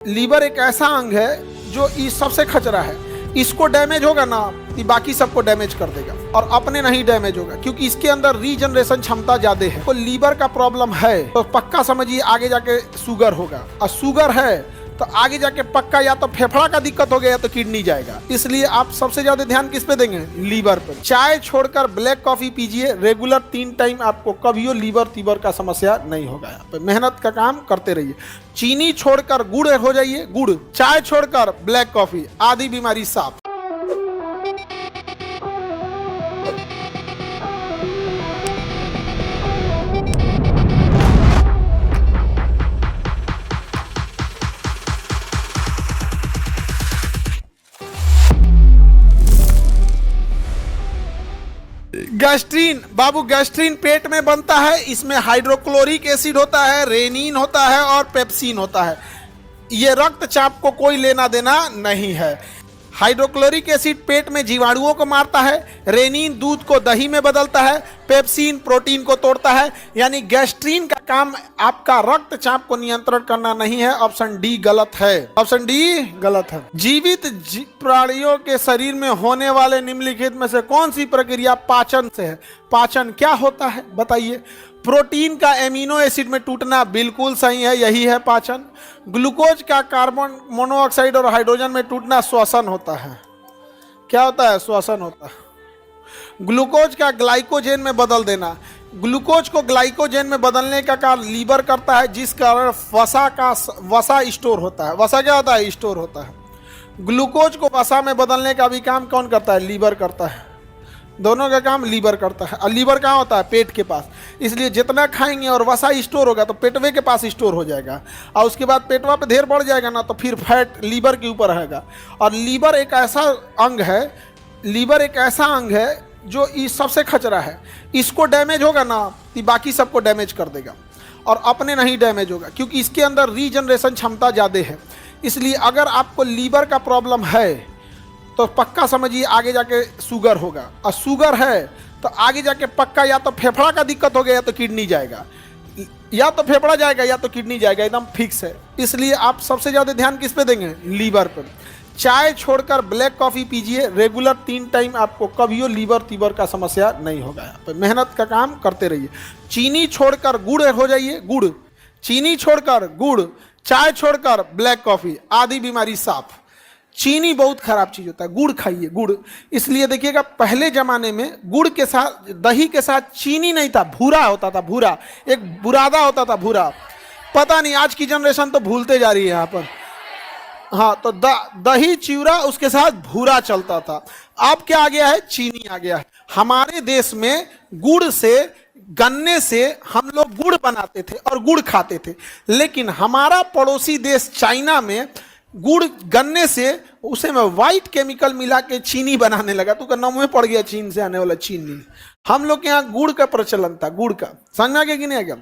Liver एक ऐसा अंग है जो इस सबसे खचरा है। इसको डैमेज होगा ना कि बाकी सबको डैमेज कर देगा और अपने नहीं डैमेज होगा, क्योंकि इसके अंदर रीजनरेशन क्षमता ज्यादा है। तो लीवर का प्रॉब्लम है तो पक्का समझिए आगे जाके शुगर होगा, और शुगर है तो आगे जाके पक्का या तो फेफड़ा का दिक्कत हो गया या तो किडनी जाएगा। इसलिए आप सबसे ज्यादा ध्यान किस पे देंगे? लीवर पे। चाय छोड़कर ब्लैक कॉफी पीजिए रेगुलर 3 टाइम, आपको कभियो लीवर तीवर का समस्या नहीं होगा। यहाँ पे मेहनत का काम करते रहिए। चीनी छोड़कर गुड़ हो जाइए, गुड़। चाय छोड़कर ब्लैक कॉफी, आधी बीमारी साफ। गैस्ट्रीन बाबू, गैस्ट्रीन पेट में बनता है। इसमें हाइड्रोक्लोरिक एसिड होता है, रेनिन होता है और पेप्सिन होता है। ये रक्तचाप को कोई लेना देना नहीं है। हाइड्रोक्लोरिक एसिड पेट में जीवाणुओं को मारता है, रेनिन दूध को दही में बदलता है, पेप्सिन प्रोटीन को तोड़ता है। यानी गैस्ट्रीन का काम आपका रक्तचाप को नियंत्रण करना नहीं है। ऑप्शन डी गलत है, ऑप्शन डी गलत है। जीवित प्राणियों के शरीर में होने वाले निम्नलिखित में से कौन सी प्रक्रिया पाचन से है? पाचन क्या होता है बताइए? प्रोटीन का एमिनो एसिड में टूटना बिल्कुल सही है, यही है पाचन। ग्लूकोज का कार्बन मोनोऑक्साइड और हाइड्रोजन में टूटना श्वसन होता है। क्या होता है? श्वसन होता है। ग्लूकोज का ग्लाइकोजेन में बदल देना, ग्लूकोज को ग्लाइकोजेन में बदलने का कार्य लीवर करता है, जिस कारण वसा स्टोर होता है। वसा क्या होता है? स्टोर होता है। ग्लूकोज को वसा में बदलने का भी काम कौन करता है? लीवर करता है। दोनों का काम लीवर करता है। और लीवर कहाँ होता है? पेट के पास। इसलिए जितना खाएंगे और वसा स्टोर होगा तो पेटवे के पास स्टोर हो जाएगा, और उसके बाद पेटवा पे ढेर बढ़ जाएगा ना, तो फिर फैट लीवर के ऊपर रहेगा। और लीवर एक ऐसा अंग है, लीवर एक ऐसा अंग है जो इस सबसे खचरा है। इसको डैमेज होगा ना कि बाकी सबको डैमेज कर देगा और अपने नहीं डैमेज होगा, क्योंकि इसके अंदर रीजनरेशन क्षमता ज़्यादा है। इसलिए अगर आपको लीवर का प्रॉब्लम है तो पक्का समझिए आगे जाके शुगर होगा, और शुगर है तो आगे जाके पक्का या तो फेफड़ा का दिक्कत हो गया या तो किडनी जाएगा, या तो फेफड़ा जाएगा या तो किडनी जाएगा, एकदम फिक्स है। इसलिए आप सबसे ज़्यादा ध्यान किस पे देंगे? लीवर पे। चाय छोड़कर ब्लैक कॉफ़ी पीजिए रेगुलर 3 टाइम, आपको कभियो लीवर तीवर का समस्या नहीं होगा। यहाँ पे मेहनत का काम करते रहिए। चीनी छोड़कर गुड़ हो जाइए, गुड़। चीनी छोड़कर गुड़, चाय छोड़कर ब्लैक कॉफ़ी, आधी बीमारी साफ। चीनी बहुत खराब चीज होता है, गुड़ खाइए, गुड़। इसलिए देखिएगा पहले जमाने में गुड़ के साथ, दही के साथ चीनी नहीं था, भूरा होता था, भूरा। एक बुरादा होता था, भूरा। पता नहीं आज की जनरेशन तो भूलते जा रही है यहाँ पर। हाँ, तो दही चिवड़ा, उसके साथ भूरा चलता था। अब क्या आ गया है? चीनी आ गया है। हमारे देश में गुड़ से, गन्ने से हम लोग गुड़ बनाते थे और गुड़ खाते थे। लेकिन हमारा पड़ोसी देश चाइना में गुड़, गन्ने से उसे में व्हाइट केमिकल मिला के चीनी बनाने लगा। तो नाम में पड़ गया चीन से आने वाला चीनी। हम लोग के यहाँ गुड़ का प्रचलन था, गुड़ का। समझ में आ गया कि नहीं आ गया?